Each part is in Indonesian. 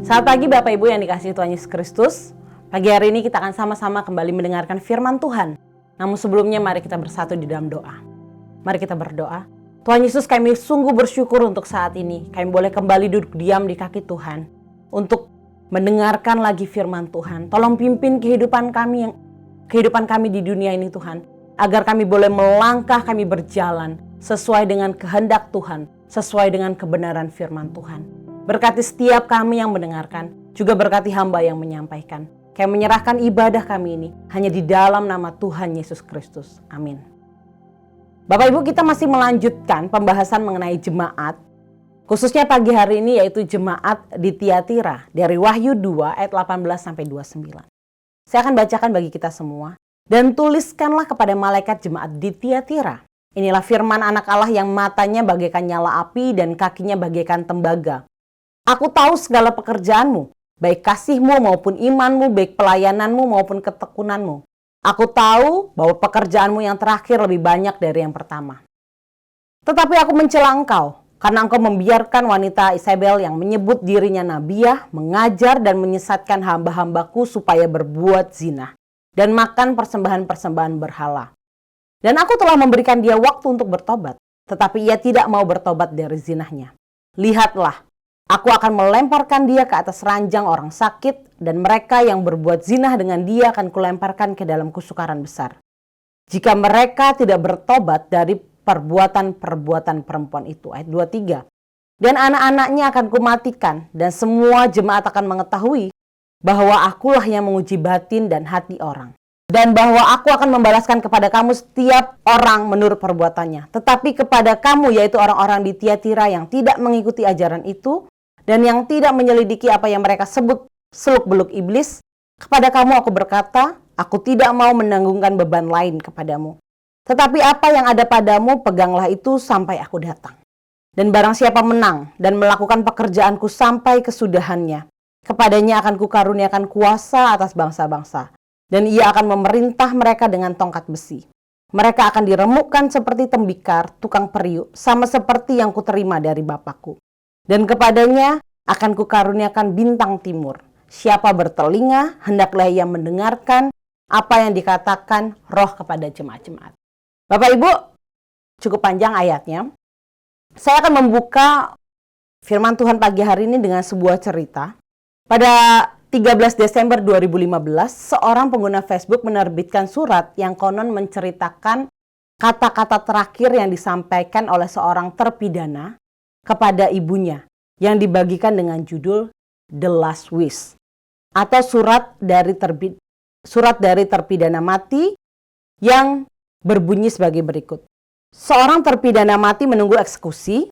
Selamat pagi Bapak Ibu yang dikasihi Tuhan Yesus Kristus. Pagi hari ini kita akan sama-sama kembali mendengarkan firman Tuhan. Namun sebelumnya mari kita bersatu di dalam doa. Mari kita berdoa. Tuhan Yesus, kami sungguh bersyukur untuk saat ini. Kami boleh kembali duduk diam di kaki Tuhan untuk mendengarkan lagi firman Tuhan. Tolong pimpin kehidupan kami di dunia ini Tuhan. Agar kami boleh melangkah, kami berjalan sesuai dengan kehendak Tuhan, sesuai dengan kebenaran firman Tuhan. Berkati setiap kami yang mendengarkan, juga berkati hamba yang menyampaikan. Kami menyerahkan ibadah kami ini hanya di dalam nama Tuhan Yesus Kristus. Amin. Bapak Ibu, kita masih melanjutkan pembahasan mengenai jemaat. Khususnya pagi hari ini yaitu jemaat di Tiatira. Dari Wahyu 2 ayat 18-29. Saya akan bacakan bagi kita semua. Dan tuliskanlah kepada malaikat jemaat di Tiatira. Inilah firman anak Allah yang matanya bagaikan nyala api dan kakinya bagaikan tembaga. Aku tahu segala pekerjaanmu, baik kasihmu maupun imanmu, baik pelayananmu maupun ketekunanmu. Aku tahu bahwa pekerjaanmu yang terakhir lebih banyak dari yang pertama. Tetapi aku mencela engkau, karena engkau membiarkan wanita Isabel yang menyebut dirinya nabiah, mengajar dan menyesatkan hamba-hambaku supaya berbuat zina, dan makan persembahan-persembahan berhala. Dan aku telah memberikan dia waktu untuk bertobat, tetapi ia tidak mau bertobat dari zinahnya. Lihatlah, aku akan melemparkan dia ke atas ranjang orang sakit, dan mereka yang berbuat zinah dengan dia akan kulemparkan ke dalam kusukaran besar. Jika mereka tidak bertobat dari perbuatan-perbuatan perempuan itu. Ayat 23. Dan anak-anaknya akan kumatikan, dan semua jemaat akan mengetahui bahwa akulah yang menguji batin dan hati orang. Dan bahwa aku akan membalaskan kepada kamu setiap orang menurut perbuatannya. Tetapi kepada kamu, yaitu orang-orang di Tiatira yang tidak mengikuti ajaran itu, dan yang tidak menyelidiki apa yang mereka sebut seluk-beluk iblis, kepada kamu aku berkata, aku tidak mau menanggungkan beban lain kepadamu. Tetapi apa yang ada padamu, peganglah itu sampai aku datang. Dan barang siapa menang dan melakukan pekerjaanku sampai kesudahannya, kepadanya akan kukaruniakan kuasa atas bangsa-bangsa, dan ia akan memerintah mereka dengan tongkat besi. Mereka akan diremukkan seperti tembikar, tukang periuk, sama seperti yang kuterima dari Bapakku. Dan kepadanya akan kukaruniakan bintang timur. Siapa bertelinga, hendaklah ia mendengarkan apa yang dikatakan Roh kepada jemaat-jemaat. Bapak Ibu, cukup panjang ayatnya. Saya akan membuka firman Tuhan pagi hari ini dengan sebuah cerita. Pada 13 Desember 2015, seorang pengguna Facebook menerbitkan surat yang konon menceritakan kata-kata terakhir yang disampaikan oleh seorang terpidana kepada ibunya yang dibagikan dengan judul The Last Wish atau surat dari terpidana mati yang berbunyi sebagai berikut. Seorang terpidana mati menunggu eksekusi,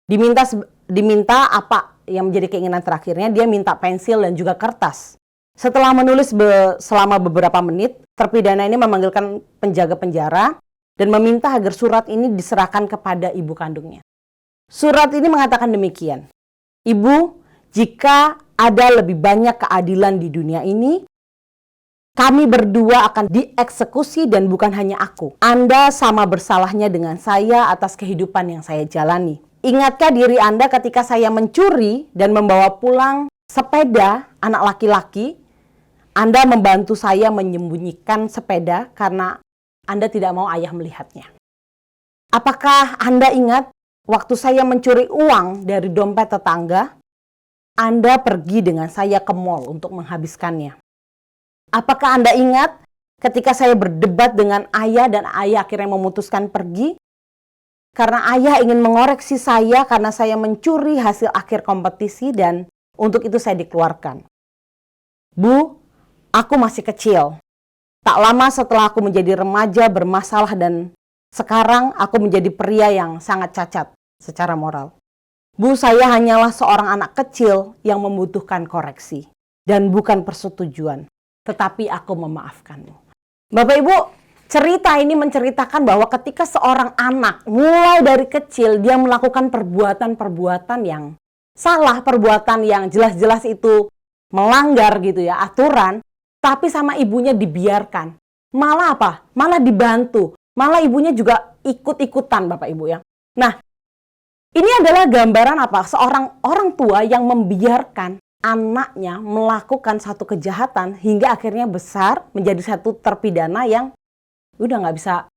diminta apa yang menjadi keinginan terakhirnya, dia minta pensil dan juga kertas. Setelah menulis selama beberapa menit, terpidana ini memanggilkan penjaga penjara dan meminta agar surat ini diserahkan kepada ibu kandungnya. Surat ini mengatakan demikian, Ibu, jika ada lebih banyak keadilan di dunia ini, kami berdua akan dieksekusi dan bukan hanya aku. Anda sama bersalahnya dengan saya atas kehidupan yang saya jalani. Ingatkah diri Anda ketika saya mencuri dan membawa pulang sepeda anak laki-laki? Anda membantu saya menyembunyikan sepeda karena Anda tidak mau ayah melihatnya. Apakah Anda ingat waktu saya mencuri uang dari dompet tetangga? Anda pergi dengan saya ke mall untuk menghabiskannya. Apakah Anda ingat ketika saya berdebat dengan ayah dan ayah akhirnya memutuskan pergi? Karena ayah ingin mengoreksi saya karena saya mencuri hasil akhir kompetisi dan untuk itu saya dikeluarkan. Bu, aku masih kecil. Tak lama setelah aku menjadi remaja bermasalah dan sekarang aku menjadi pria yang sangat cacat secara moral. Bu, saya hanyalah seorang anak kecil yang membutuhkan koreksi dan bukan persetujuan. Tetapi aku memaafkanmu. Bapak Ibu, cerita ini menceritakan bahwa ketika seorang anak mulai dari kecil dia melakukan perbuatan-perbuatan yang salah, perbuatan yang jelas-jelas itu melanggar gitu ya, aturan, tapi sama ibunya dibiarkan. Malah apa? Malah dibantu, Malah ibunya juga ikut-ikutan Bapak Ibu ya. Nah, ini adalah gambaran apa? Seorang orang tua yang membiarkan anaknya melakukan satu kejahatan hingga akhirnya besar menjadi satu terpidana yang udah nggak bisa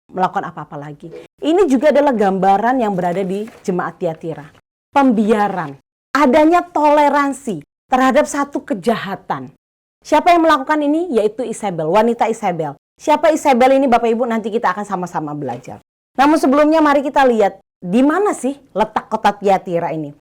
melakukan apa-apa lagi. Ini juga adalah gambaran yang berada di jemaat Tiatira. Pembiaran, adanya toleransi terhadap satu kejahatan. Siapa yang melakukan ini? Yaitu Isabel, wanita Isabel. Siapa Isabel ini Bapak Ibu? Nanti kita akan sama-sama belajar. Namun sebelumnya mari kita lihat di mana sih letak kota Tiatira ini.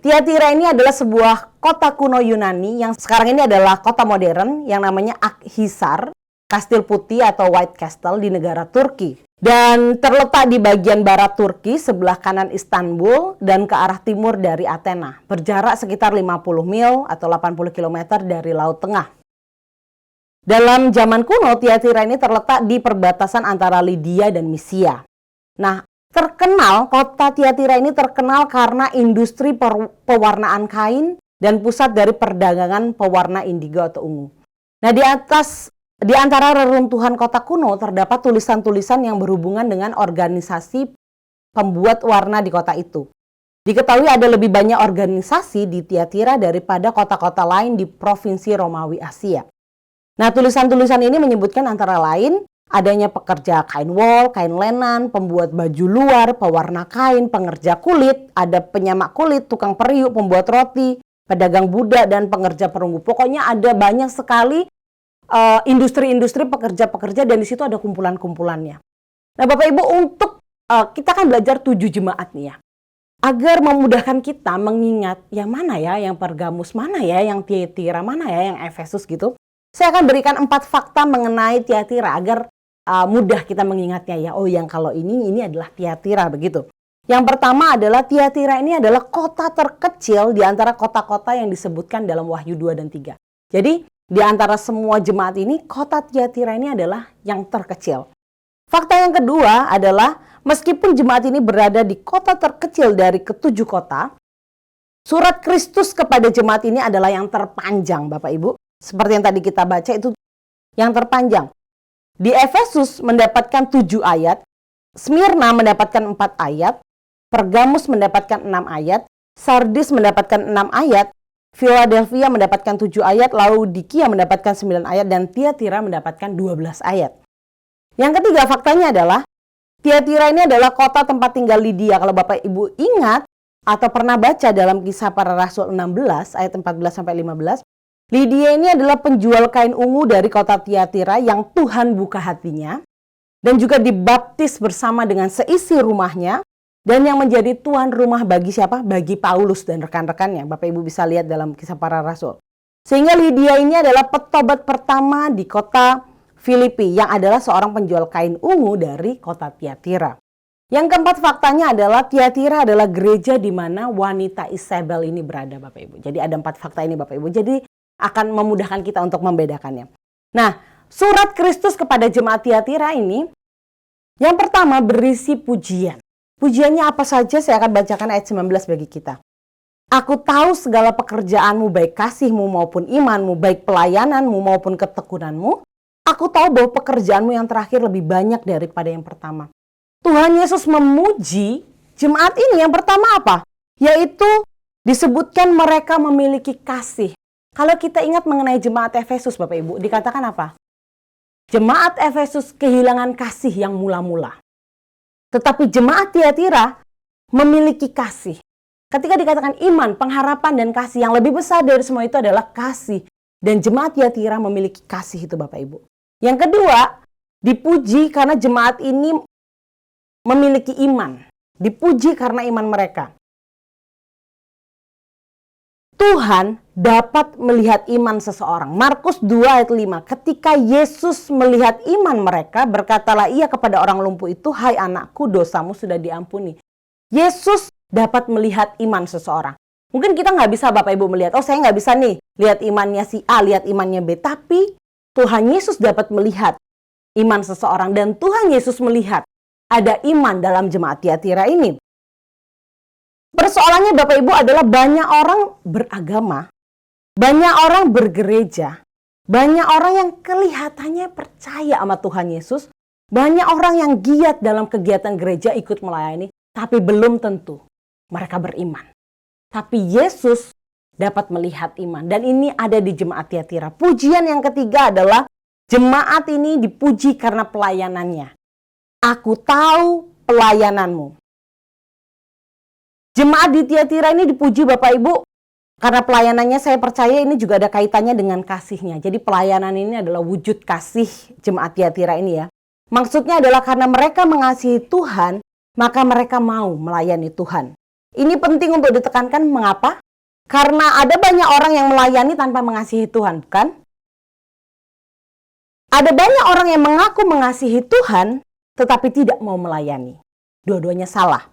Tiatira ini adalah sebuah kota kuno Yunani yang sekarang ini adalah kota modern yang namanya Akhisar, Kastil Putih atau White Castle di negara Turki. Dan terletak di bagian barat Turki, sebelah kanan Istanbul dan ke arah timur dari Athena. Berjarak sekitar 50 mil atau 80 km dari Laut Tengah. Dalam zaman kuno, Tiatira ini terletak di perbatasan antara Lydia dan Misia. Nah, kota Tiatira ini terkenal karena industri pewarnaan kain dan pusat dari perdagangan pewarna indigo atau ungu. Nah, di antara reruntuhan kota kuno terdapat tulisan-tulisan yang berhubungan dengan organisasi pembuat warna di kota itu. Diketahui ada lebih banyak organisasi di Tiatira daripada kota-kota lain di provinsi Romawi Asia. Nah, tulisan-tulisan ini menyebutkan antara lain adanya pekerja kain wol, kain lenan, pembuat baju luar, pewarna kain, pengerja kulit, ada penyamak kulit, tukang periuk, pembuat roti, pedagang budak, dan pengerja perunggu. Pokoknya ada banyak sekali industri-industri pekerja-pekerja dan di situ ada kumpulan-kumpulannya. Nah, Bapak Ibu, untuk kita kan belajar 7 jemaat nih ya. Agar memudahkan kita mengingat yang mana ya yang Pergamus, mana ya yang Tiatira, mana ya yang Efesus gitu. Saya akan berikan 4 fakta mengenai Tiatira agar mudah kita mengingatnya ya. Oh, yang kalau ini adalah Tiatira begitu. Yang pertama adalah Tiatira ini adalah kota terkecil di antara kota-kota yang disebutkan dalam Wahyu 2 dan 3. Jadi di antara semua jemaat ini, kota Tiatira ini adalah yang terkecil. Fakta yang kedua adalah, meskipun jemaat ini berada di kota terkecil dari ke-7 kota, surat Kristus kepada jemaat ini adalah yang terpanjang, Bapak Ibu. Seperti yang tadi kita baca, itu yang terpanjang. Di Efesus mendapatkan 7 ayat, Smyrna mendapatkan 4 ayat, Pergamus mendapatkan 6 ayat, Sardis mendapatkan 6 ayat, Philadelphia mendapatkan 7 ayat, Laodikia mendapatkan 9 ayat, dan Tiatira mendapatkan 12 ayat. Yang ketiga faktanya adalah, Tiatira ini adalah kota tempat tinggal Lydia. Kalau Bapak Ibu ingat atau pernah baca dalam Kisah Para Rasul 16 ayat 14-15, Lydia ini adalah penjual kain ungu dari kota Tiatira yang Tuhan buka hatinya, dan juga dibaptis bersama dengan seisi rumahnya, dan yang menjadi tuan rumah bagi siapa? Bagi Paulus dan rekan-rekannya. Bapak Ibu bisa lihat dalam Kisah Para Rasul. Sehingga Lydia ini adalah petobat pertama di kota Filipi yang adalah seorang penjual kain ungu dari kota Tiatira. Yang keempat faktanya adalah Tiatira adalah gereja di mana wanita Isabel ini berada, Bapak Ibu. Jadi ada 4 fakta ini, Bapak Ibu. Jadi akan memudahkan kita untuk membedakannya. Nah, surat Kristus kepada jemaat Tiatira ini yang pertama berisi pujian. Pujiannya apa saja? Saya akan bacakan ayat 19 bagi kita. Aku tahu segala pekerjaanmu, baik kasihmu maupun imanmu, baik pelayananmu maupun ketekunanmu. Aku tahu bahwa pekerjaanmu yang terakhir lebih banyak daripada yang pertama. Tuhan Yesus memuji jemaat ini. Yang pertama apa? Yaitu disebutkan mereka memiliki kasih. Kalau kita ingat mengenai jemaat Efesus, Bapak Ibu, dikatakan apa? Jemaat Efesus kehilangan kasih yang mula-mula. Tetapi jemaat Tiatira memiliki kasih. Ketika dikatakan iman, pengharapan, dan kasih, yang lebih besar dari semua itu adalah kasih. Dan jemaat Tiatira memiliki kasih itu, Bapak Ibu. Yang kedua, dipuji karena jemaat ini memiliki iman. Dipuji karena iman mereka. Tuhan dapat melihat iman seseorang. Markus 2 ayat 5. Ketika Yesus melihat iman mereka, berkatalah ia kepada orang lumpuh itu, "Hai anakku, dosamu sudah diampuni." Yesus dapat melihat iman seseorang. Mungkin kita nggak bisa Bapak Ibu melihat, oh saya nggak bisa nih lihat imannya si A, lihat imannya B. Tapi Tuhan Yesus dapat melihat iman seseorang. Dan Tuhan Yesus melihat ada iman dalam jemaat Tiatira ini. Persoalannya Bapak Ibu adalah banyak orang beragama, banyak orang bergereja, banyak orang yang kelihatannya percaya sama Tuhan Yesus, Banyak orang yang giat dalam kegiatan gereja ikut melayani, tapi belum tentu mereka beriman. Tapi Yesus dapat melihat iman. Dan ini ada di jemaat Tiatira. Pujian yang ketiga adalah jemaat ini dipuji karena pelayanannya. Aku tahu pelayananmu. Jemaat di Tiatira ini dipuji Bapak Ibu karena pelayanannya, saya percaya ini juga ada kaitannya dengan kasihnya. Jadi pelayanan ini adalah wujud kasih jemaat Tiatira ini ya. Maksudnya adalah karena mereka mengasihi Tuhan, maka mereka mau melayani Tuhan. Ini penting untuk ditekankan, mengapa? Karena ada banyak orang yang melayani tanpa mengasihi Tuhan, bukan? Ada banyak orang yang mengaku mengasihi Tuhan, tetapi tidak mau melayani. Dua-duanya salah.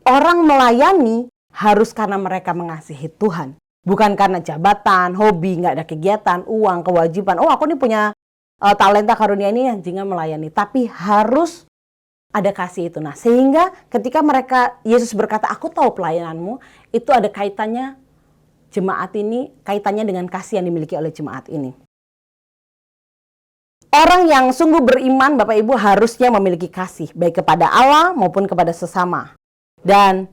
Orang melayani harus karena mereka mengasihi Tuhan. Bukan karena jabatan, hobi, nggak ada kegiatan, uang, kewajiban. Oh, aku nih punya talenta karunia ini yang sehingga melayani. Tapi harus ada kasih itu. Nah, sehingga ketika Yesus berkata, aku tahu pelayananmu, itu ada kaitannya jemaat ini, kaitannya dengan kasih yang dimiliki oleh jemaat ini. Orang yang sungguh beriman, Bapak Ibu, harusnya memiliki kasih, baik kepada Allah maupun kepada sesama. Dan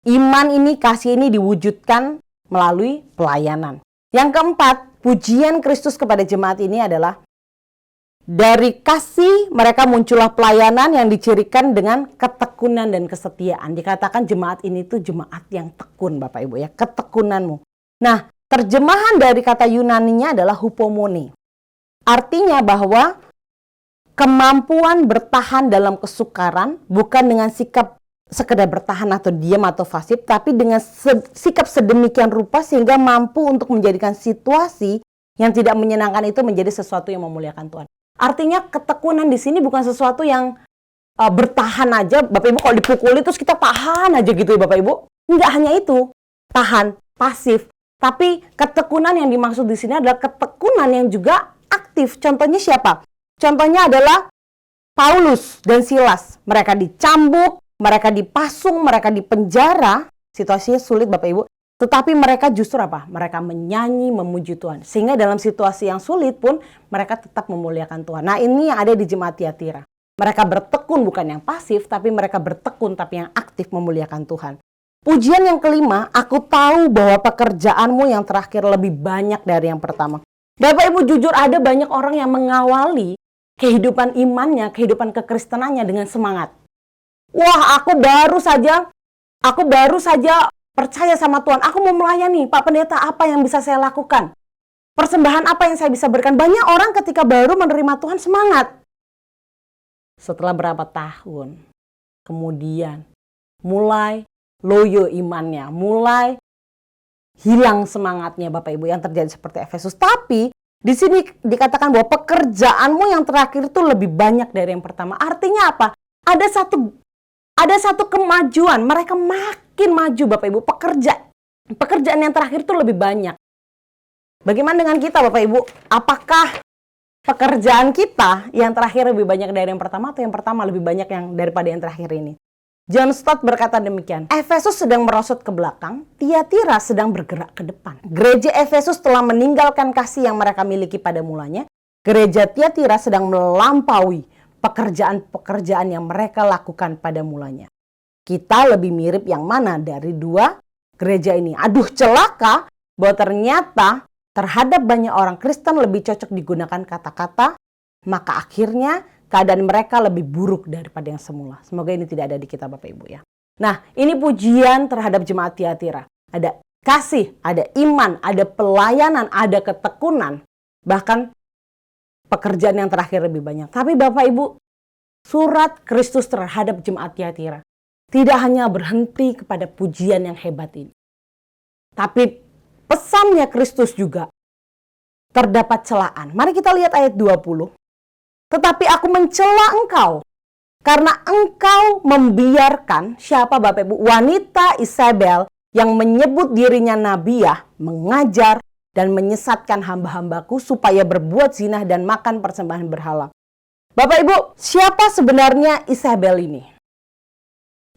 iman ini, kasih ini diwujudkan melalui pelayanan. Yang keempat, pujian Kristus kepada jemaat ini adalah dari kasih mereka muncullah pelayanan yang dicirikan dengan ketekunan dan kesetiaan. Dikatakan jemaat ini tuh jemaat yang tekun, Bapak Ibu ya, ketekunanmu. Nah, terjemahan dari kata Yunaninya adalah hupomone. Artinya bahwa kemampuan bertahan dalam kesukaran bukan dengan sikap sekedar bertahan atau diam atau pasif, tapi dengan sikap sedemikian rupa sehingga mampu untuk menjadikan situasi yang tidak menyenangkan itu menjadi sesuatu yang memuliakan Tuhan. Artinya ketekunan di sini bukan sesuatu yang bertahan aja, Bapak Ibu, kalau dipukuli terus kita tahan aja gitu ya Bapak Ibu. Enggak hanya itu, tahan, pasif. Tapi ketekunan yang dimaksud di sini adalah ketekunan yang juga aktif. Contohnya siapa? Contohnya adalah Paulus dan Silas. Mereka dicambuk, mereka dipasung, mereka dipenjara. Situasinya sulit Bapak Ibu. Tetapi mereka justru apa? Mereka menyanyi, memuji Tuhan. Sehingga dalam situasi yang sulit pun mereka tetap memuliakan Tuhan. Nah, ini yang ada di jemaat Tiatira. Mereka bertekun bukan yang pasif, tapi mereka bertekun tapi yang aktif memuliakan Tuhan. Pujian yang kelima, aku tahu bahwa pekerjaanmu yang terakhir lebih banyak dari yang pertama. Bapak Ibu, jujur ada banyak orang yang mengawali kehidupan imannya, kehidupan kekristenannya dengan semangat. Wah, aku baru saja percaya sama Tuhan. Aku mau melayani. Pak Pendeta, apa yang bisa saya lakukan? Persembahan apa yang saya bisa berikan? Banyak orang ketika baru menerima Tuhan semangat. Setelah berapa tahun, kemudian mulai loyo imannya, mulai hilang semangatnya Bapak Ibu, yang terjadi seperti Efesus. Tapi di sini dikatakan bahwa pekerjaanmu yang terakhir itu lebih banyak dari yang pertama. Artinya apa? Ada satu kemajuan, mereka makin maju Bapak Ibu, pekerjaan yang terakhir itu lebih banyak. Bagaimana dengan kita Bapak Ibu? Apakah pekerjaan kita yang terakhir lebih banyak dari yang pertama atau yang pertama lebih banyak daripada yang terakhir ini? John Stott berkata demikian, Efesus sedang merosot ke belakang, Tiatira sedang bergerak ke depan. Gereja Efesus telah meninggalkan kasih yang mereka miliki pada mulanya. Gereja Tiatira sedang melampaui pekerjaan-pekerjaan yang mereka lakukan pada mulanya. Kita lebih mirip yang mana dari dua gereja ini? Aduh, celaka bahwa ternyata terhadap banyak orang Kristen lebih cocok digunakan kata-kata, maka akhirnya keadaan mereka lebih buruk daripada yang semula. Semoga ini tidak ada di kita Bapak Ibu ya. Nah, ini pujian terhadap jemaat Tiatira. Ada kasih, ada iman, ada pelayanan, ada ketekunan. Bahkan pekerjaan yang terakhir lebih banyak. Tapi Bapak Ibu, surat Kristus terhadap jemaat Tiatira tidak hanya berhenti kepada pujian yang hebat ini. Tapi pesannya Kristus juga terdapat celaan. Mari kita lihat ayat 20. Tetapi aku mencela engkau karena engkau membiarkan, siapa Bapak Ibu? Wanita Isabel yang menyebut dirinya nabiah, mengajar dan menyesatkan hamba-hambaku supaya berbuat zina dan makan persembahan berhala. Bapak Ibu, siapa sebenarnya Isabel ini?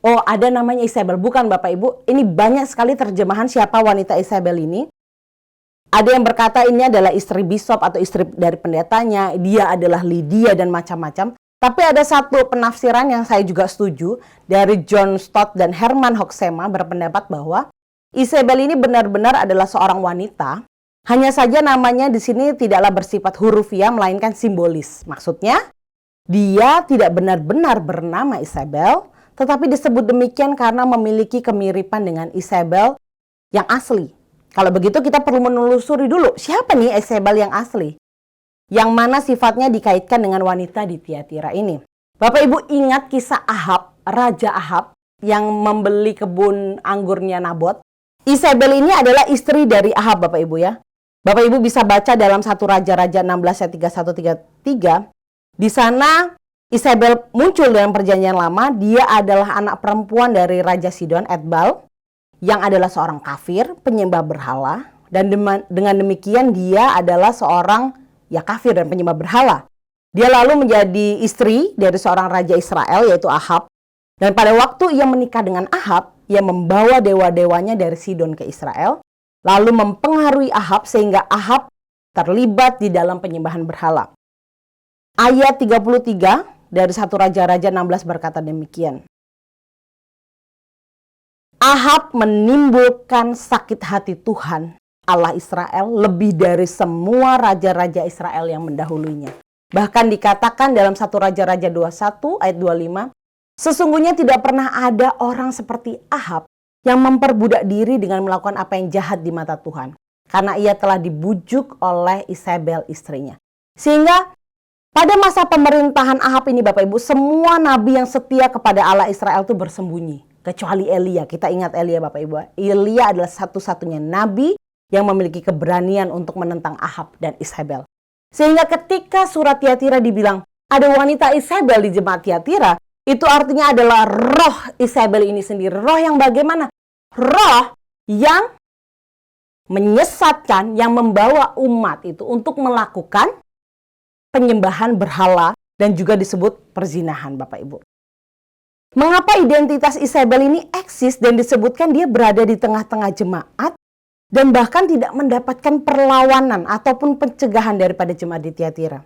Oh, ada namanya Isabel. Bukan Bapak Ibu, ini banyak sekali terjemahan siapa wanita Isabel ini. Ada yang berkata ini adalah istri bisop atau istri dari pendetanya, dia adalah Lydia dan macam-macam. Tapi ada satu penafsiran yang saya juga setuju dari John Stott dan Herman Hoeksema berpendapat bahwa Isabel ini benar-benar adalah seorang wanita. Hanya saja namanya di sini tidaklah bersifat hurufiah melainkan simbolis. Maksudnya, dia tidak benar-benar bernama Isabel, tetapi disebut demikian karena memiliki kemiripan dengan Isabel yang asli. Kalau begitu kita perlu menelusuri dulu, siapa nih Isabel yang asli? Yang mana sifatnya dikaitkan dengan wanita di Tiatira ini. Bapak Ibu ingat kisah Ahab, Raja Ahab yang membeli kebun anggurnya Nabot. Isabel ini adalah istri dari Ahab, Bapak Ibu ya. Bapak Ibu bisa baca dalam 1 Raja-Raja 16 ayat 31-33. Di sana Isabel muncul dalam perjanjian lama. Dia adalah anak perempuan dari Raja Sidon, Etbal, yang adalah seorang kafir, penyembah berhala. Dan dengan demikian dia adalah seorang kafir dan penyembah berhala. Dia lalu menjadi istri dari seorang raja Israel yaitu Ahab. Dan pada waktu ia menikah dengan Ahab, ia membawa dewa-dewanya dari Sidon ke Israel, lalu mempengaruhi Ahab sehingga Ahab terlibat di dalam penyembahan berhala. Ayat 33 dari 1 Raja-Raja 16 berkata demikian. Ahab menimbulkan sakit hati Tuhan Allah Israel lebih dari semua raja-raja Israel yang mendahulunya. Bahkan dikatakan dalam 1 Raja-Raja 21 ayat 25, sesungguhnya tidak pernah ada orang seperti Ahab yang memperbudak diri dengan melakukan apa yang jahat di mata Tuhan. Karena ia telah dibujuk oleh Isabel istrinya. Sehingga pada masa pemerintahan Ahab ini Bapak Ibu, semua nabi yang setia kepada Allah Israel itu bersembunyi. Kecuali Elia. Kita ingat Elia Bapak Ibu. Elia adalah satu-satunya nabi yang memiliki keberanian untuk menentang Ahab dan Isabel. Sehingga ketika surat Tiatira dibilang ada wanita Isabel di jemaat Tiatira, itu artinya adalah roh Isabel ini sendiri. Roh yang bagaimana? Roh yang menyesatkan, yang membawa umat itu untuk melakukan penyembahan berhala dan juga disebut perzinahan Bapak Ibu. Mengapa identitas Isabel ini eksis dan disebutkan dia berada di tengah-tengah jemaat dan bahkan tidak mendapatkan perlawanan ataupun pencegahan daripada jemaat di Tiatira?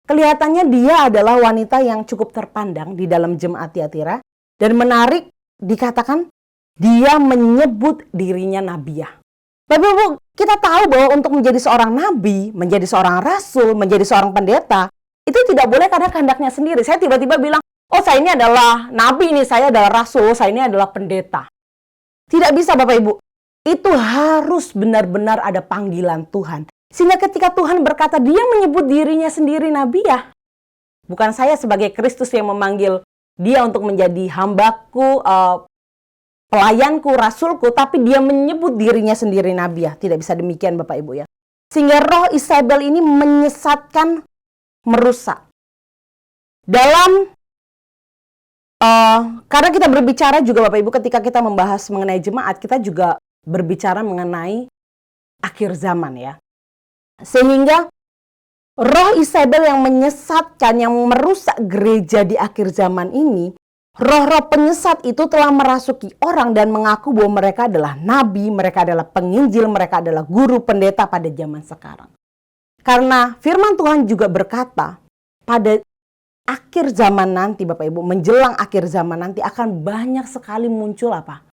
Kelihatannya dia adalah wanita yang cukup terpandang di dalam jemaat Tiatira dan menarik dikatakan dia menyebut dirinya nabiah. Bapak Ibu, kita tahu bahwa untuk menjadi seorang nabi, menjadi seorang rasul, menjadi seorang pendeta, itu tidak boleh karena kehendaknya sendiri. Saya tiba-tiba bilang, oh saya ini adalah nabi, ini saya adalah rasul, saya ini adalah pendeta. Tidak bisa Bapak Ibu. Itu harus benar-benar ada panggilan Tuhan. Sehingga ketika Tuhan berkata dia menyebut dirinya sendiri nabiah. Bukan saya sebagai Kristus yang memanggil dia untuk menjadi hambaku, pelayanku, rasulku, tapi dia menyebut dirinya sendiri nabiah. Tidak bisa demikian Bapak Ibu ya. Sehingga roh Isabel ini menyesatkan, merusak. Dalam karena kita berbicara juga Bapak Ibu ketika kita membahas mengenai jemaat, kita juga berbicara mengenai akhir zaman ya. Sehingga roh Isabel yang menyesatkan, yang merusak gereja di akhir zaman ini, roh-roh penyesat itu telah merasuki orang dan mengaku bahwa mereka adalah nabi, mereka adalah penginjil, mereka adalah guru pendeta pada zaman sekarang. Karena firman Tuhan juga berkata, pada akhir zaman nanti Bapak Ibu, menjelang akhir zaman nanti akan banyak sekali muncul apa?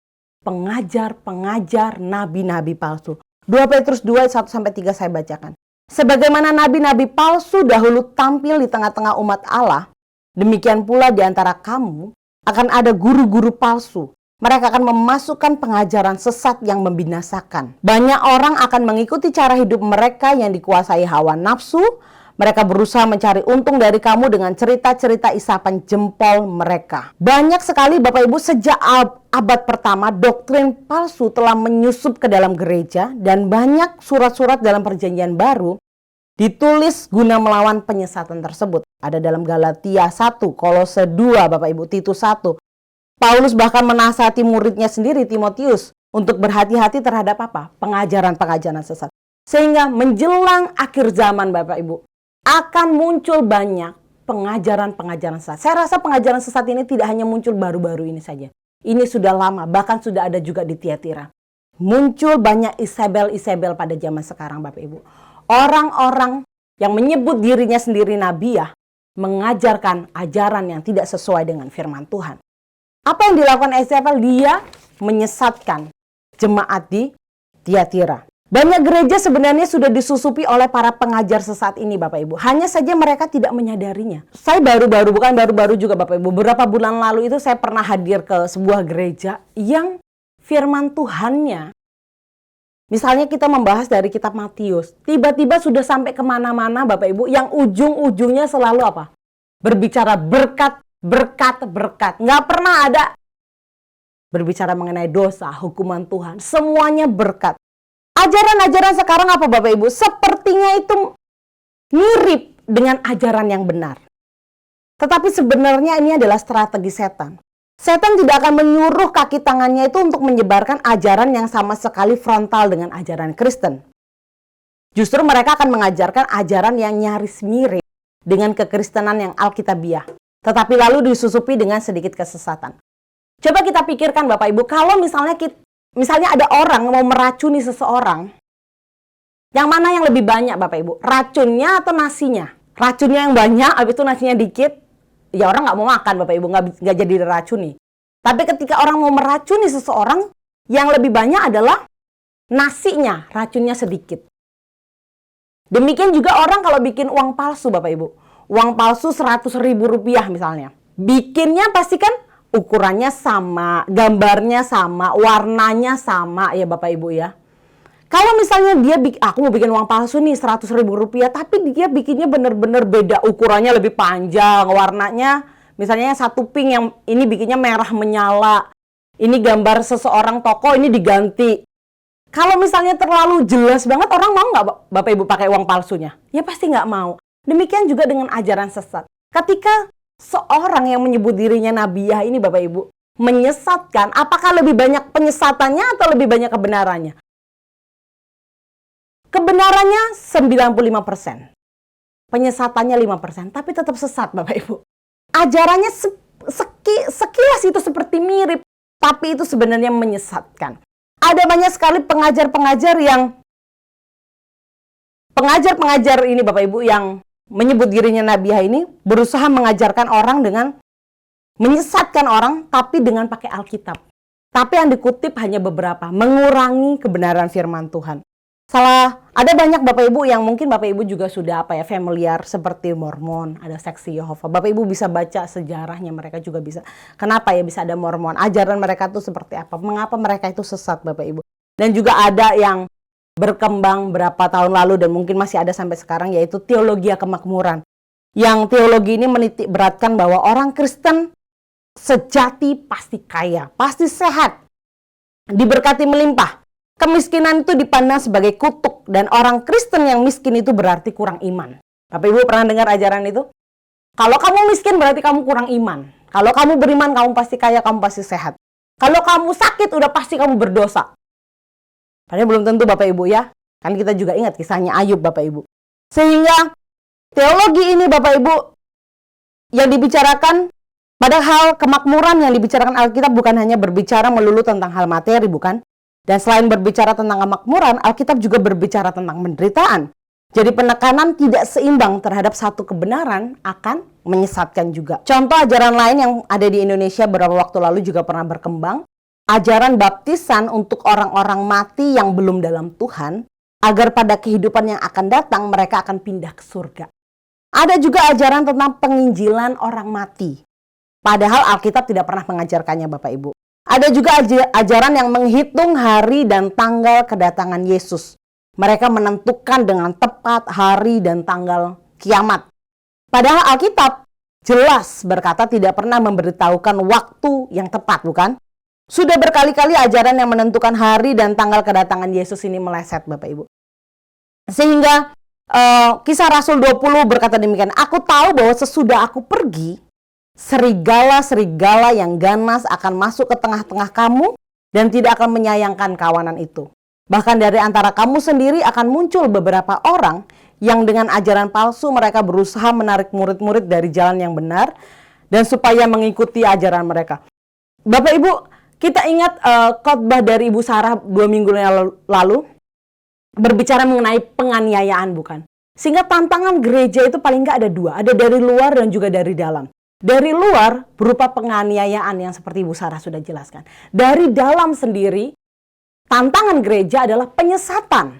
Pengajar-pengajar nabi-nabi palsu. 2 Petrus 2 ayat 1-3 saya bacakan. Sebagaimana nabi-nabi palsu dahulu tampil di tengah-tengah umat Allah, demikian pula di antara kamu akan ada guru-guru palsu. Mereka akan memasukkan pengajaran sesat yang membinasakan. Banyak orang akan mengikuti cara hidup mereka yang dikuasai hawa nafsu. Mereka berusaha mencari untung dari kamu dengan cerita-cerita isapan jempol mereka. Banyak sekali Bapak Ibu sejak abad pertama doktrin palsu telah menyusup ke dalam gereja dan banyak surat-surat dalam perjanjian baru ditulis guna melawan penyesatan tersebut. Ada dalam Galatia 1, Kolose 2, Bapak Ibu, Titus 1. Paulus bahkan menasihati muridnya sendiri Timotius untuk berhati-hati terhadap apa? Pengajaran-pengajaran sesat. Sehingga menjelang akhir zaman Bapak Ibu, akan muncul banyak pengajaran-pengajaran sesat. Saya rasa pengajaran sesat ini tidak hanya muncul baru-baru ini saja. Ini sudah lama, bahkan sudah ada juga di Tiatira. Muncul banyak Isabel-Isabel pada zaman sekarang Bapak Ibu. Orang-orang yang menyebut dirinya sendiri nabiah, mengajarkan ajaran yang tidak sesuai dengan firman Tuhan. Apa yang dilakukan Yezebel? Dia menyesatkan jemaat di Tiatira. Banyak gereja sebenarnya sudah disusupi oleh para pengajar sesat ini Bapak Ibu. Hanya saja mereka tidak menyadarinya. Saya bukan baru-baru juga Bapak Ibu. Beberapa bulan lalu itu saya pernah hadir ke sebuah gereja yang firman Tuhannya, misalnya kita membahas dari kitab Matius, tiba-tiba sudah sampai kemana-mana Bapak Ibu, yang ujung-ujungnya selalu apa? Berbicara berkat, berkat, berkat. Nggak pernah ada berbicara mengenai dosa, hukuman Tuhan. Semuanya berkat. Ajaran-ajaran sekarang apa Bapak Ibu? Sepertinya itu mirip dengan ajaran yang benar. Tetapi sebenarnya ini adalah strategi setan. Setan tidak akan menyuruh kaki tangannya itu untuk menyebarkan ajaran yang sama sekali frontal dengan ajaran Kristen. Justru mereka akan mengajarkan ajaran yang nyaris mirip dengan kekristenan yang alkitabiah, tetapi lalu disusupi dengan sedikit kesesatan. Coba kita pikirkan Bapak Ibu, kalau misalnya ada orang mau meracuni seseorang, yang mana yang lebih banyak Bapak Ibu? Racunnya atau nasinya? Racunnya yang banyak, habis itu nasinya dikit, ya orang nggak mau makan Bapak Ibu, nggak jadi diracuni. Tapi ketika orang mau meracuni seseorang, yang lebih banyak adalah nasinya, racunnya sedikit. Demikian juga orang kalau bikin uang palsu Bapak Ibu. Uang palsu 100.000 rupiah misalnya. Bikinnya pasti kan ukurannya sama, gambarnya sama, warnanya sama ya Bapak Ibu ya. Kalau misalnya aku mau bikin uang palsu nih 100.000 rupiah, tapi dia bikinnya bener-bener beda, ukurannya lebih panjang, warnanya misalnya yang satu pink, yang ini bikinnya merah menyala, ini gambar seseorang tokoh, ini diganti. Kalau misalnya terlalu jelas banget, orang mau nggak Bapak Ibu pakai uang palsunya? Ya pasti nggak mau. Demikian juga dengan ajaran sesat. Ketika seorang yang menyebut dirinya nabiah ini Bapak Ibu menyesatkan, apakah lebih banyak penyesatannya atau lebih banyak kebenarannya? Kebenarannya 95%. Penyesatannya 5%, tapi tetap sesat Bapak Ibu. Ajarannya sekilas itu seperti mirip, tapi itu sebenarnya menyesatkan. Ada banyak sekali pengajar-pengajar ini Bapak Ibu yang menyebut dirinya nabiah ini berusaha mengajarkan orang dengan menyesatkan orang, tapi dengan pakai Alkitab. Tapi yang dikutip hanya beberapa, mengurangi kebenaran firman Tuhan. Ada banyak Bapak Ibu yang mungkin Bapak Ibu juga sudah familiar seperti Mormon, ada seksi Yehova. Bapak Ibu bisa baca sejarahnya, mereka juga bisa. Kenapa ya bisa ada Mormon? Ajaran mereka itu seperti apa? Mengapa mereka itu sesat Bapak Ibu? Dan juga ada yang berkembang berapa tahun lalu dan mungkin masih ada sampai sekarang, yaitu teologi kemakmuran. Yang teologi ini menitik beratkan bahwa orang Kristen sejati pasti kaya, pasti sehat, diberkati melimpah. Kemiskinan itu dipandang sebagai kutuk, dan orang Kristen yang miskin itu berarti kurang iman. Bapak Ibu pernah dengar ajaran itu? Kalau kamu miskin berarti kamu kurang iman. Kalau kamu beriman kamu pasti kaya, kamu pasti sehat. Kalau kamu sakit udah pasti kamu berdosa. Padahal belum tentu Bapak Ibu ya. Kan kita juga ingat kisahnya Ayub Bapak Ibu. Sehingga teologi ini Bapak Ibu yang dibicarakan, padahal kemakmuran yang dibicarakan Alkitab bukan hanya berbicara melulu tentang hal materi, bukan? Dan selain berbicara tentang kemakmuran, Alkitab juga berbicara tentang penderitaan. Jadi penekanan tidak seimbang terhadap satu kebenaran akan menyesatkan juga. Contoh ajaran lain yang ada di Indonesia beberapa waktu lalu juga pernah berkembang. Ajaran baptisan untuk orang-orang mati yang belum dalam Tuhan, agar pada kehidupan yang akan datang mereka akan pindah ke surga. Ada juga ajaran tentang penginjilan orang mati. Padahal Alkitab tidak pernah mengajarkannya Bapak Ibu. Ada juga ajaran yang menghitung hari dan tanggal kedatangan Yesus. Mereka menentukan dengan tepat hari dan tanggal kiamat. Padahal Alkitab jelas berkata tidak pernah memberitahukan waktu yang tepat, bukan? Sudah berkali-kali ajaran yang menentukan hari dan tanggal kedatangan Yesus ini meleset Bapak Ibu. Sehingga Kisah Rasul 20 berkata demikian, aku tahu bahwa sesudah aku pergi, serigala-serigala yang ganas akan masuk ke tengah-tengah kamu dan tidak akan menyayangkan kawanan itu. Bahkan dari antara kamu sendiri akan muncul beberapa orang yang dengan ajaran palsu mereka berusaha menarik murid-murid dari jalan yang benar dan supaya mengikuti ajaran mereka. Bapak Ibu, kita ingat khotbah dari Ibu Sarah 2 minggu lalu berbicara mengenai penganiayaan, bukan? Sehingga tantangan gereja itu paling nggak ada dua, ada dari luar dan juga dari dalam. Dari luar berupa penganiayaan yang seperti Ibu Sarah sudah jelaskan. Dari dalam sendiri, tantangan gereja adalah penyesatan.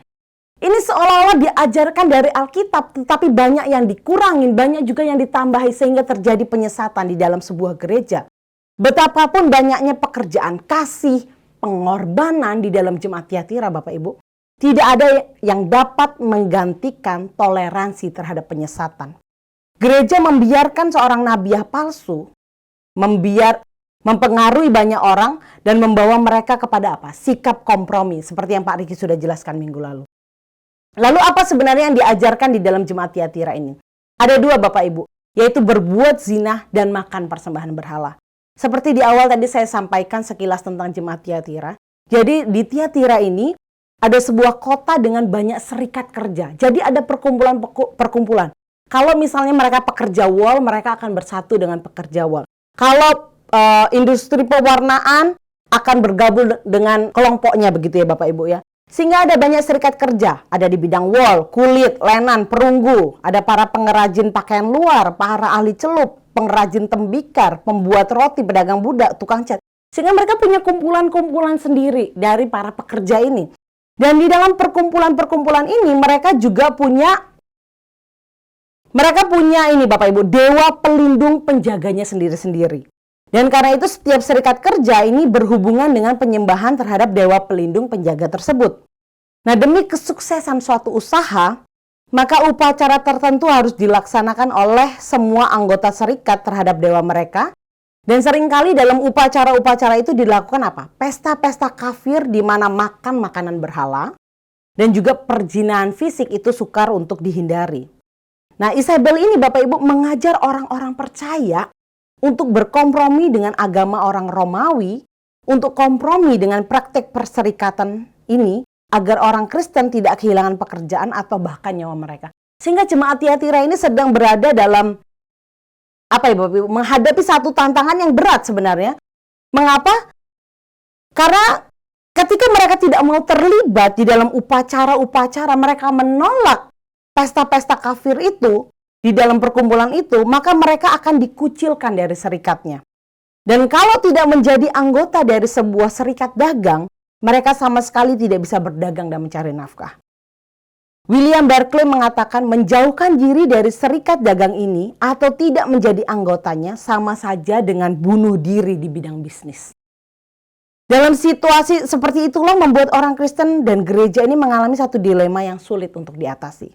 Ini seolah-olah diajarkan dari Alkitab, tetapi banyak yang dikurangin, banyak juga yang ditambahi sehingga terjadi penyesatan di dalam sebuah gereja. Betapapun banyaknya pekerjaan kasih, pengorbanan di dalam jemaat Tiatira, Bapak Ibu, tidak ada yang dapat menggantikan toleransi terhadap penyesatan. Gereja membiarkan seorang nabiah palsu mempengaruhi banyak orang dan membawa mereka kepada apa? Sikap kompromi, seperti yang Pak Riki sudah jelaskan minggu lalu. Lalu apa sebenarnya yang diajarkan di dalam jemaat Tiatira ini? Ada dua Bapak Ibu, yaitu berbuat zina dan makan persembahan berhala. Seperti di awal tadi saya sampaikan sekilas tentang jemaat Tiatira. Jadi di Tiatira ini ada sebuah kota dengan banyak serikat kerja. Jadi ada perkumpulan. Kalau misalnya mereka pekerja wol, mereka akan bersatu dengan pekerja wol. Kalau industri pewarnaan akan bergabung dengan kelompoknya begitu ya Bapak Ibu ya. Sehingga ada banyak serikat kerja, ada di bidang wol, kulit, lenan, perunggu, ada para pengrajin pakaian luar, para ahli celup, pengrajin tembikar, pembuat roti, pedagang budak, tukang cat. Sehingga mereka punya kumpulan-kumpulan sendiri dari para pekerja ini. Dan di dalam perkumpulan-perkumpulan ini mereka juga punya ini Bapak Ibu, dewa pelindung penjaganya sendiri-sendiri. Dan karena itu setiap serikat kerja ini berhubungan dengan penyembahan terhadap dewa pelindung penjaga tersebut. Nah, demi kesuksesan suatu usaha, maka upacara tertentu harus dilaksanakan oleh semua anggota serikat terhadap dewa mereka. Dan seringkali dalam upacara-upacara itu dilakukan apa? Pesta-pesta kafir di mana makan makanan berhala. Dan juga perzinahan fisik itu sukar untuk dihindari. Nah, Isabel ini Bapak Ibu mengajar orang-orang percaya untuk berkompromi dengan agama orang Romawi, untuk kompromi dengan praktek perserikatan ini, agar orang Kristen tidak kehilangan pekerjaan atau bahkan nyawa mereka. Sehingga jemaat Tiatira ini sedang berada dalam, menghadapi satu tantangan yang berat sebenarnya. Mengapa? Karena ketika mereka tidak mau terlibat di dalam upacara-upacara, mereka menolak pesta-pesta kafir itu, di dalam perkumpulan itu, maka mereka akan dikucilkan dari serikatnya. Dan kalau tidak menjadi anggota dari sebuah serikat dagang, mereka sama sekali tidak bisa berdagang dan mencari nafkah. William Barclay mengatakan menjauhkan diri dari serikat dagang ini atau tidak menjadi anggotanya sama saja dengan bunuh diri di bidang bisnis. Dalam situasi seperti itulah membuat orang Kristen dan gereja ini mengalami satu dilema yang sulit untuk diatasi.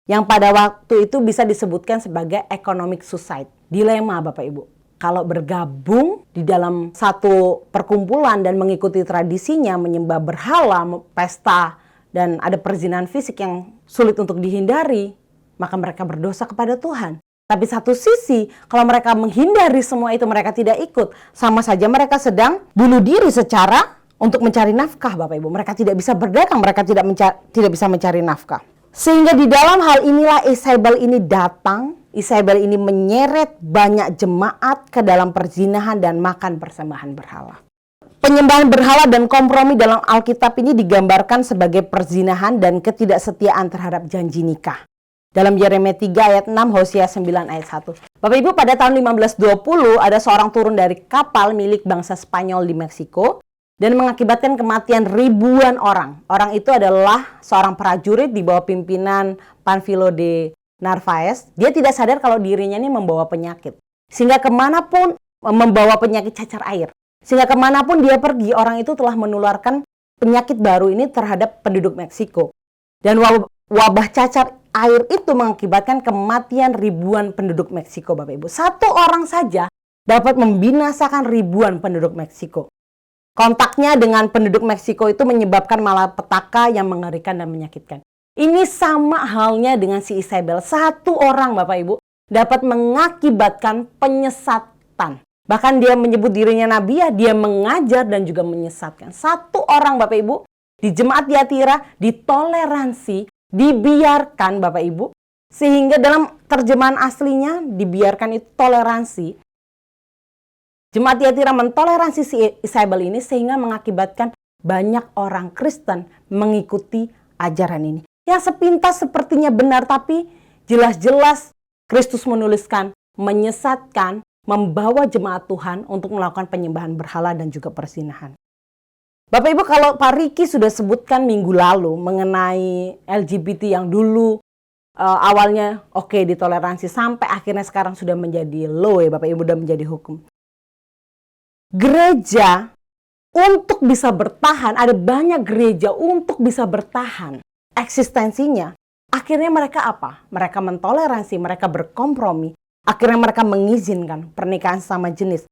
Yang pada waktu itu bisa disebutkan sebagai economic suicide. Dilema Bapak Ibu. Kalau bergabung di dalam satu perkumpulan dan mengikuti tradisinya, menyembah berhala, pesta, dan ada perzinahan fisik yang sulit untuk dihindari, maka mereka berdosa kepada Tuhan. Tapi satu sisi, kalau mereka menghindari semua itu, mereka tidak ikut. Sama saja mereka sedang bunuh diri secara untuk mencari nafkah Bapak Ibu. Mereka tidak bisa berdagang, mereka tidak bisa mencari nafkah. Sehingga di dalam hal inilah Isabel ini datang, Isabel ini menyeret banyak jemaat ke dalam perzinahan dan makan persembahan berhala. Penyembahan berhala dan kompromi dalam Alkitab ini digambarkan sebagai perzinahan dan ketidaksetiaan terhadap janji nikah. Dalam Yeremia 3 ayat 6, Hosea 9 ayat 1. Bapak Ibu, pada tahun 1520 ada seorang turun dari kapal milik bangsa Spanyol di Meksiko dan mengakibatkan kematian ribuan orang. Orang itu adalah seorang prajurit di bawah pimpinan Panfilo de Narvaez. Dia tidak sadar kalau dirinya ini membawa penyakit. Sehingga kemanapun membawa penyakit cacar air. Sehingga kemanapun dia pergi, orang itu telah menularkan penyakit baru ini terhadap penduduk Meksiko. Dan wabah cacar air itu mengakibatkan kematian ribuan penduduk Meksiko, Bapak Ibu. Satu orang saja dapat membinasakan ribuan penduduk Meksiko. Kontaknya dengan penduduk Meksiko itu menyebabkan malapetaka yang mengerikan dan menyakitkan. Ini sama halnya dengan si Isabel. Satu orang Bapak Ibu dapat mengakibatkan penyesatan. Bahkan dia menyebut dirinya nabiah, dia mengajar dan juga menyesatkan. Satu orang Bapak Ibu di jemaat Tiatira ditoleransi, dibiarkan Bapak Ibu. Sehingga dalam terjemahan aslinya dibiarkan itu toleransi. Jemaat Tiatira mentoleransi si Isabel ini sehingga mengakibatkan banyak orang Kristen mengikuti ajaran ini. yang sepintas sepertinya benar, tapi jelas-jelas Kristus menuliskan, menyesatkan, membawa jemaat Tuhan untuk melakukan penyembahan berhala dan juga perzinahan. Bapak Ibu, kalau Pak Riki sudah sebutkan minggu lalu mengenai LGBT yang dulu awalnya oke ditoleransi sampai akhirnya sekarang sudah menjadi law ya Bapak Ibu, sudah menjadi hukum. Gereja untuk bisa bertahan, ada banyak gereja untuk bisa bertahan eksistensinya. Akhirnya mereka apa? Mereka mentoleransi, mereka berkompromi. Akhirnya mereka mengizinkan pernikahan sesama jenis.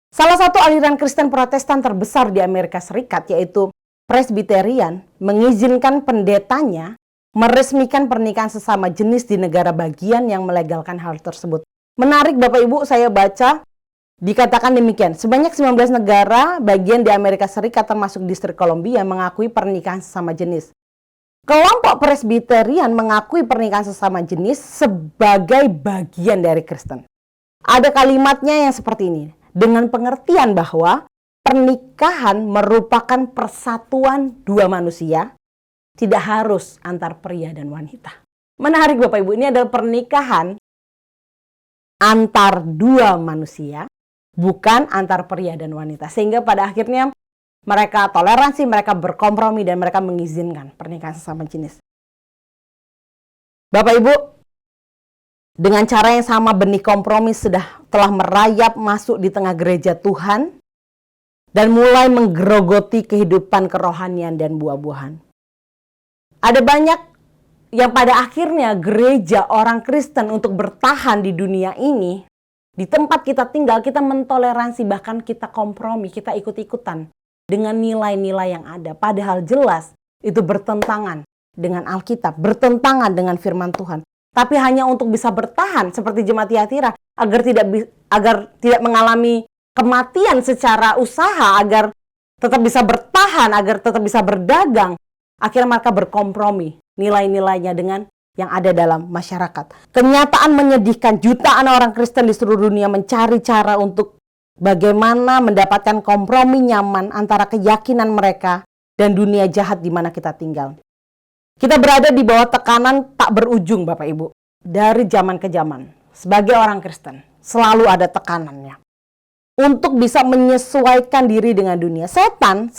Salah satu aliran Kristen Protestan terbesar di Amerika Serikat, yaitu Presbyterian, mengizinkan pendetanya meresmikan pernikahan sesama jenis di negara bagian yang melegalkan hal tersebut. Menarik Bapak Ibu, saya baca, dikatakan demikian. Sebanyak 19 negara bagian di Amerika Serikat termasuk Distrik Columbia mengakui pernikahan sesama jenis. Kelompok Presbyterian mengakui pernikahan sesama jenis sebagai bagian dari Kristen. Ada kalimatnya yang seperti ini. Dengan pengertian bahwa pernikahan merupakan persatuan dua manusia, tidak harus antar pria dan wanita. Menarik Bapak Ibu, ini adalah pernikahan antar dua manusia, bukan antar pria dan wanita. Sehingga pada akhirnya mereka toleransi, mereka berkompromi, dan mereka mengizinkan pernikahan sesama jenis. Bapak Ibu, dengan cara yang sama benih kompromi telah merayap masuk di tengah gereja Tuhan dan mulai menggerogoti kehidupan kerohanian dan buah-buahan. Ada banyak yang pada akhirnya gereja orang Kristen untuk bertahan di dunia ini, di tempat kita tinggal, kita mentoleransi, bahkan kita kompromi, kita ikut-ikutan dengan nilai-nilai yang ada. Padahal jelas itu bertentangan dengan Alkitab, bertentangan dengan firman Tuhan. Tapi hanya untuk bisa bertahan seperti jemaat Tiatira, agar tidak mengalami kematian secara usaha, agar tetap bisa bertahan, agar tetap bisa berdagang. Akhirnya mereka berkompromi nilai-nilainya dengan yang ada dalam masyarakat. Kenyataan menyedihkan, jutaan orang Kristen di seluruh dunia mencari cara untuk bagaimana mendapatkan kompromi nyaman antara keyakinan mereka dan dunia jahat di mana kita tinggal. Kita berada di bawah tekanan tak berujung Bapak Ibu. Dari zaman ke zaman, sebagai orang Kristen, selalu ada tekanannya. Untuk bisa menyesuaikan diri dengan dunia. Setan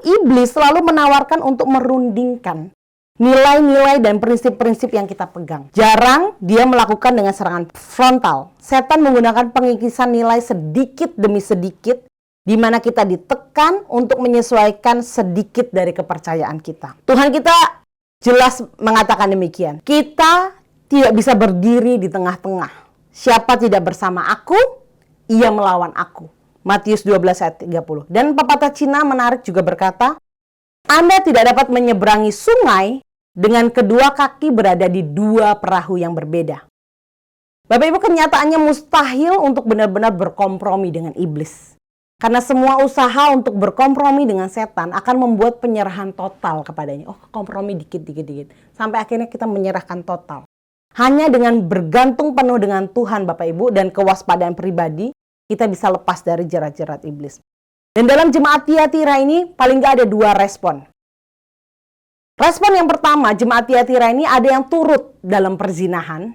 iblis selalu menawarkan untuk merundingkan nilai-nilai dan prinsip-prinsip yang kita pegang. Jarang dia melakukan dengan serangan frontal. Setan menggunakan pengikisan nilai sedikit demi sedikit, di mana kita ditekan untuk menyesuaikan sedikit dari kepercayaan kita. Tuhan kita jelas mengatakan demikian. Kita tidak bisa berdiri di tengah-tengah. Siapa tidak bersama aku, ia melawan aku. Matius 12 ayat 30. Dan pepatah Cina menarik juga berkata, Anda tidak dapat menyeberangi sungai dengan kedua kaki berada di dua perahu yang berbeda. Bapak Ibu, kenyataannya mustahil untuk benar-benar berkompromi dengan iblis. Karena semua usaha untuk berkompromi dengan setan akan membuat penyerahan total kepadanya. Oh, kompromi dikit. Sampai akhirnya kita menyerahkan total. Hanya dengan bergantung penuh dengan Tuhan Bapak Ibu dan kewaspadaan pribadi, kita bisa lepas dari jerat-jerat iblis. Dan dalam jemaat Tiatira ini paling nggak ada dua respon. Respon yang pertama, jemaat Tiatira ini ada yang turut dalam perzinahan,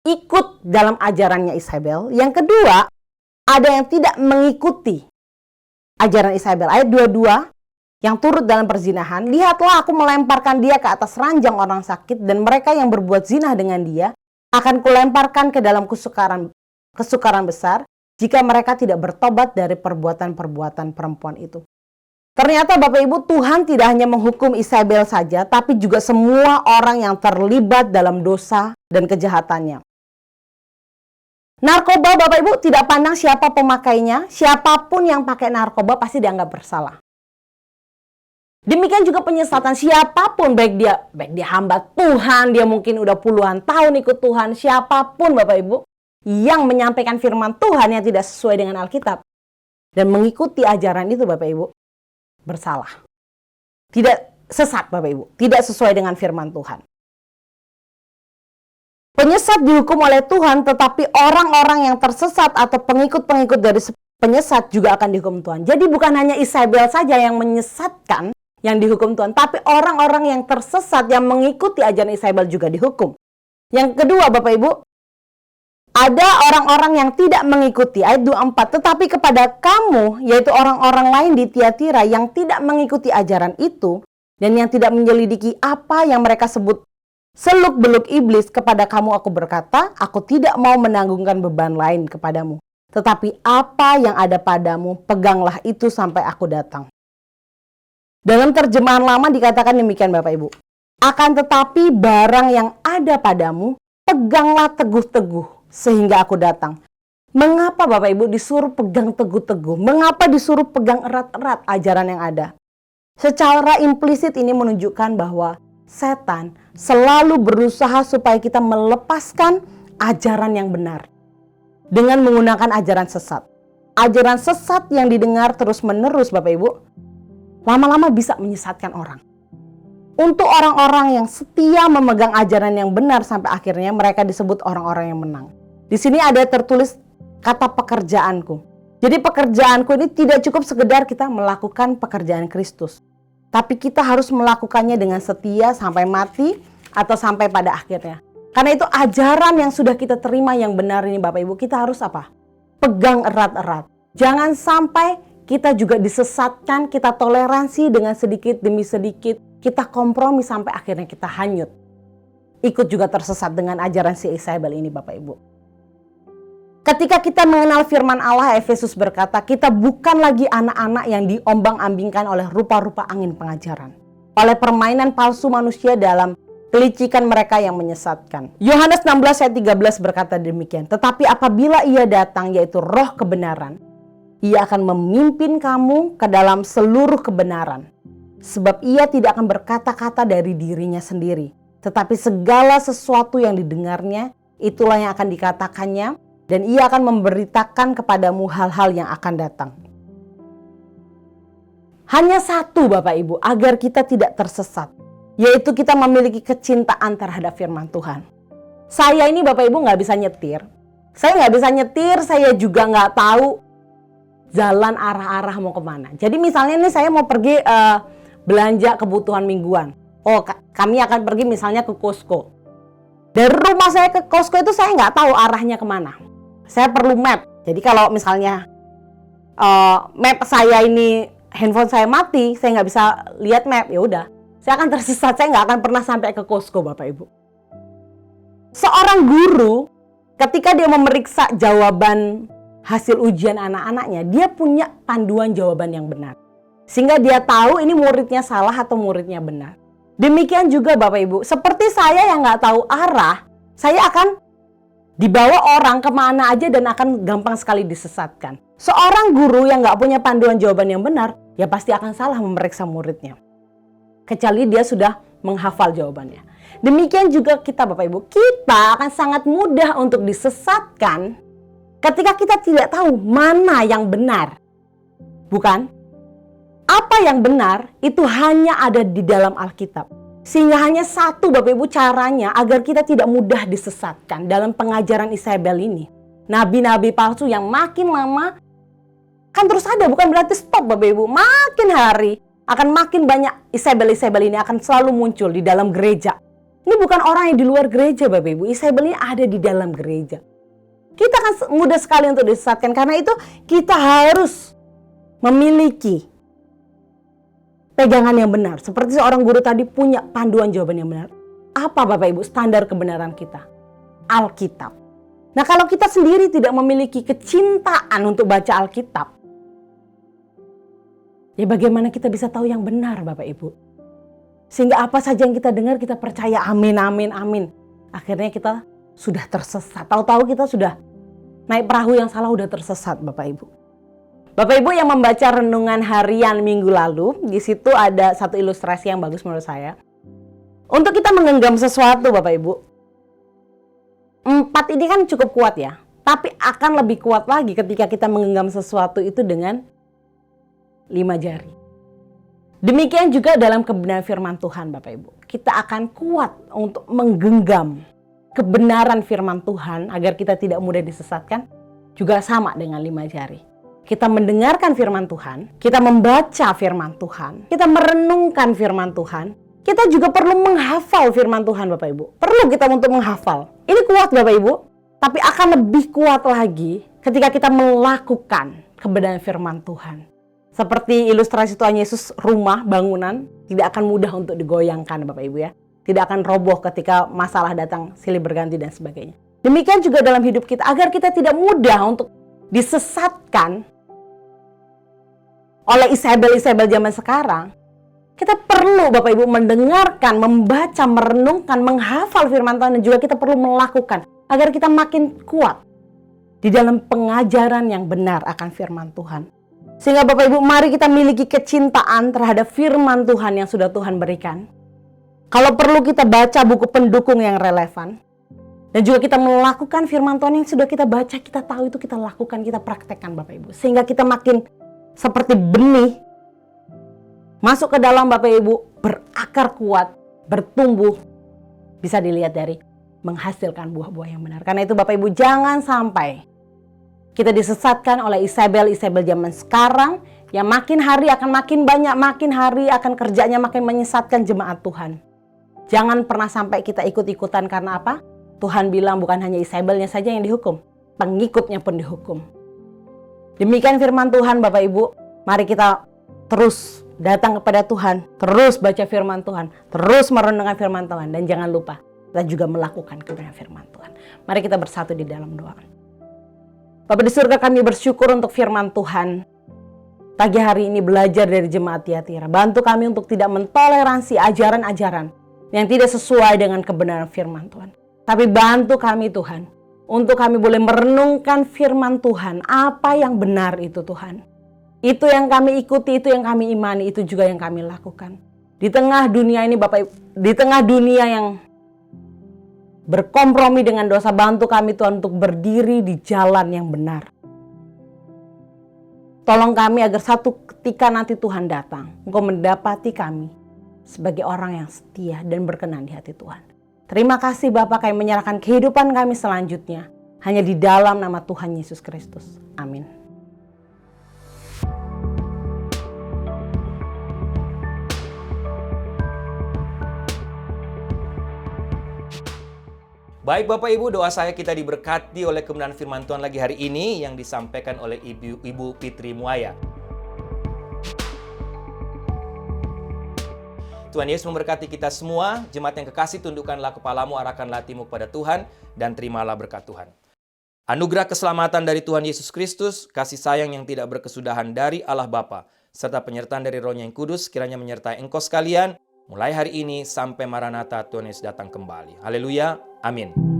ikut dalam ajarannya Isabel. Yang kedua, ada yang tidak mengikuti ajaran Isabel. Ayat 22, yang turut dalam perzinahan, lihatlah aku melemparkan dia ke atas ranjang orang sakit, dan mereka yang berbuat zina dengan dia akan kulemparkan ke dalam kesukaran besar jika mereka tidak bertobat dari perbuatan-perbuatan perempuan itu. Ternyata Bapak Ibu, Tuhan tidak hanya menghukum Isabel saja, tapi juga semua orang yang terlibat dalam dosa dan kejahatannya. Narkoba Bapak Ibu tidak pandang siapa pemakainya, siapapun yang pakai narkoba pasti dianggap bersalah. Demikian juga penyesatan, siapapun, baik dia hamba Tuhan, dia mungkin udah puluhan tahun ikut Tuhan, siapapun Bapak Ibu yang menyampaikan firman Tuhan yang tidak sesuai dengan Alkitab dan mengikuti ajaran itu Bapak Ibu, bersalah. Tidak sesat Bapak Ibu, tidak sesuai dengan firman Tuhan. Penyesat dihukum oleh Tuhan, tetapi orang-orang yang tersesat atau pengikut-pengikut dari penyesat juga akan dihukum Tuhan. Jadi bukan hanya Isabel saja yang menyesatkan, yang dihukum Tuhan, tapi orang-orang yang tersesat yang mengikuti ajaran Isabel juga dihukum. Yang kedua Bapak Ibu, ada orang-orang yang tidak mengikuti, ayat 24, tetapi kepada kamu, yaitu orang-orang lain di Tiatira yang tidak mengikuti ajaran itu, dan yang tidak menyelidiki apa yang mereka sebut seluk-beluk iblis, kepada kamu aku berkata, aku tidak mau menanggungkan beban lain kepadamu. Tetapi apa yang ada padamu, peganglah itu sampai aku datang. Dalam terjemahan lama dikatakan demikian Bapak Ibu. Akan tetapi barang yang ada padamu, peganglah teguh-teguh sehingga aku datang. Mengapa Bapak Ibu disuruh pegang teguh-teguh? Mengapa disuruh pegang erat-erat ajaran yang ada? Secara implisit ini menunjukkan bahwa setan selalu berusaha supaya kita melepaskan ajaran yang benar dengan menggunakan ajaran sesat. Ajaran sesat yang didengar terus-menerus Bapak Ibu, lama-lama bisa menyesatkan orang. Untuk orang-orang yang setia memegang ajaran yang benar sampai akhirnya mereka disebut orang-orang yang menang. Di sini ada tertulis kata pekerjaanku. Jadi pekerjaanku ini tidak cukup sekedar kita melakukan pekerjaan Kristus. Tapi kita harus melakukannya dengan setia sampai mati atau sampai pada akhirnya. Karena itu ajaran yang sudah kita terima yang benar ini Bapak Ibu, kita harus apa? Pegang erat-erat. Jangan sampai kita juga disesatkan, kita toleransi dengan sedikit demi sedikit. Kita kompromi sampai akhirnya kita hanyut. Ikut juga tersesat dengan ajaran si Isabel ini Bapak Ibu. Ketika kita mengenal firman Allah, Efesus berkata, kita bukan lagi anak-anak yang diombang-ambingkan oleh rupa-rupa angin pengajaran. Oleh permainan palsu manusia dalam kelicikan mereka yang menyesatkan. Yohanes 16 ayat 13 berkata demikian. Tetapi apabila ia datang, yaitu roh kebenaran, ia akan memimpin kamu ke dalam seluruh kebenaran. Sebab ia tidak akan berkata-kata dari dirinya sendiri. Tetapi segala sesuatu yang didengarnya, itulah yang akan dikatakannya. Dan ia akan memberitakan kepadamu hal-hal yang akan datang. Hanya satu Bapak Ibu, agar kita tidak tersesat. Yaitu kita memiliki kecintaan terhadap firman Tuhan. Saya ini Bapak Ibu nggak bisa nyetir. Saya nggak bisa nyetir, saya juga nggak tahu jalan arah-arah mau kemana. Jadi misalnya nih saya mau pergi belanja kebutuhan mingguan. Oh, kami akan pergi misalnya ke Costco. Dari rumah saya ke Costco itu saya nggak tahu arahnya kemana. Saya perlu map. Jadi kalau misalnya map saya ini, handphone saya mati, saya nggak bisa lihat map, ya udah, saya akan tersesat. Saya nggak akan pernah sampai ke Costco, Bapak Ibu. Seorang guru, ketika dia memeriksa jawaban hasil ujian anak-anaknya, dia punya panduan jawaban yang benar. Sehingga dia tahu ini muridnya salah atau muridnya benar. Demikian juga Bapak Ibu, seperti saya yang nggak tahu arah, saya akan dibawa orang kemana aja dan akan gampang sekali disesatkan. Seorang guru yang nggak punya panduan jawaban yang benar, ya pasti akan salah memeriksa muridnya. Kecuali dia sudah menghafal jawabannya. Demikian juga kita Bapak Ibu, kita akan sangat mudah untuk disesatkan ketika kita tidak tahu mana yang benar. Bukan? Apa yang benar itu hanya ada di dalam Alkitab. Sehingga hanya satu Bapak Ibu caranya agar kita tidak mudah disesatkan dalam pengajaran Isabel ini. Nabi-nabi palsu yang makin lama kan terus ada, bukan berarti stop Bapak Ibu. Makin hari akan makin banyak Isabel-Isabel ini akan selalu muncul di dalam gereja. Ini bukan orang yang di luar gereja Bapak Ibu. Isabel ini ada di dalam gereja. Kita akan mudah sekali untuk disesatkan. Karena itu kita harus memiliki pegangan yang benar. Seperti seorang guru tadi punya panduan jawaban yang benar. Apa Bapak Ibu standar kebenaran kita? Alkitab. Nah kalau kita sendiri tidak memiliki kecintaan untuk baca Alkitab, ya bagaimana kita bisa tahu yang benar Bapak Ibu? Sehingga apa saja yang kita dengar kita percaya, amin, amin, amin. Akhirnya kita sudah tersesat. Tahu-tahu kita sudah naik perahu yang salah, udah tersesat Bapak Ibu. Bapak Ibu yang membaca renungan harian minggu lalu, di situ ada satu ilustrasi yang bagus menurut saya. Untuk kita menggenggam sesuatu Bapak Ibu, 4 ini kan cukup kuat ya. Tapi akan lebih kuat lagi ketika kita menggenggam sesuatu itu dengan 5 jari. Demikian juga dalam kebenaran firman Tuhan Bapak Ibu. Kita akan kuat untuk menggenggam kebenaran firman Tuhan agar kita tidak mudah disesatkan. Juga sama dengan 5 jari. kita mendengarkan firman Tuhan, kita membaca firman Tuhan, kita merenungkan firman Tuhan, kita juga perlu menghafal firman Tuhan Bapak Ibu. Perlu kita untuk menghafal. Ini kuat Bapak Ibu, tapi akan lebih kuat lagi ketika kita melakukan kebenaran firman Tuhan. Seperti ilustrasi Tuhan Yesus, rumah, bangunan tidak akan mudah untuk digoyangkan Bapak Ibu ya. Tidak akan roboh ketika masalah datang silih berganti dan sebagainya. Demikian juga dalam hidup kita, agar kita tidak mudah untuk disesatkan oleh Isabel-Isabel zaman sekarang, kita perlu Bapak Ibu mendengarkan, membaca, merenungkan, menghafal firman Tuhan, dan juga kita perlu melakukan agar kita makin kuat di dalam pengajaran yang benar akan firman Tuhan. Sehingga Bapak Ibu, mari kita miliki kecintaan terhadap firman Tuhan yang sudah Tuhan berikan. Kalau perlu kita baca buku pendukung yang relevan, dan juga kita melakukan firman Tuhan yang sudah kita baca, kita tahu itu, kita lakukan, kita praktekkan Bapak Ibu. Sehingga kita makin seperti benih, masuk ke dalam Bapak Ibu, berakar kuat, bertumbuh, bisa dilihat dari menghasilkan buah-buah yang benar. Karena itu Bapak Ibu, jangan sampai kita disesatkan oleh Isabel-Isabel zaman sekarang, yang makin hari akan makin banyak, makin hari akan kerjanya makin menyesatkan jemaat Tuhan. Jangan pernah sampai kita ikut-ikutan, karena apa? Tuhan bilang bukan hanya Isabelnya saja yang dihukum, pengikutnya pun dihukum. Demikian firman Tuhan Bapak Ibu, mari kita terus datang kepada Tuhan, terus baca firman Tuhan, terus merenungkan firman Tuhan, dan jangan lupa kita juga melakukan kebenaran firman Tuhan. Mari kita bersatu di dalam doa. Bapa di surga, kami bersyukur untuk firman Tuhan. Pagi hari ini belajar dari jemaat Tiatira. Bantu kami untuk tidak mentoleransi ajaran-ajaran yang tidak sesuai dengan kebenaran firman Tuhan. Tapi bantu kami Tuhan, untuk kami boleh merenungkan firman Tuhan, apa yang benar itu Tuhan. Itu yang kami ikuti, itu yang kami imani, itu juga yang kami lakukan. Di tengah dunia ini Bapak, di tengah dunia yang berkompromi dengan dosa, bantu kami Tuhan untuk berdiri di jalan yang benar. Tolong kami agar satu ketika nanti Tuhan datang, Engkau mendapati kami sebagai orang yang setia dan berkenan di hati Tuhan. Terima kasih Bapak, kami menyerahkan kehidupan kami selanjutnya hanya di dalam nama Tuhan Yesus Kristus. Amin. Baik Bapak Ibu, doa saya kita diberkati oleh kebenaran firman Tuhan lagi hari ini yang disampaikan oleh Ibu Fitri Muaya. Tuhan Yesus memberkati kita semua. Jemaat yang kekasih, tundukkanlah kepalamu, arahkanlah hatimu kepada Tuhan, dan terimalah berkat Tuhan. Anugerah keselamatan dari Tuhan Yesus Kristus, kasih sayang yang tidak berkesudahan dari Allah Bapa, serta penyertaan dari Roh-Nya yang Kudus, kiranya menyertai engkau sekalian, mulai hari ini sampai Maranatha Tuhan Yesus datang kembali. Haleluya, amin.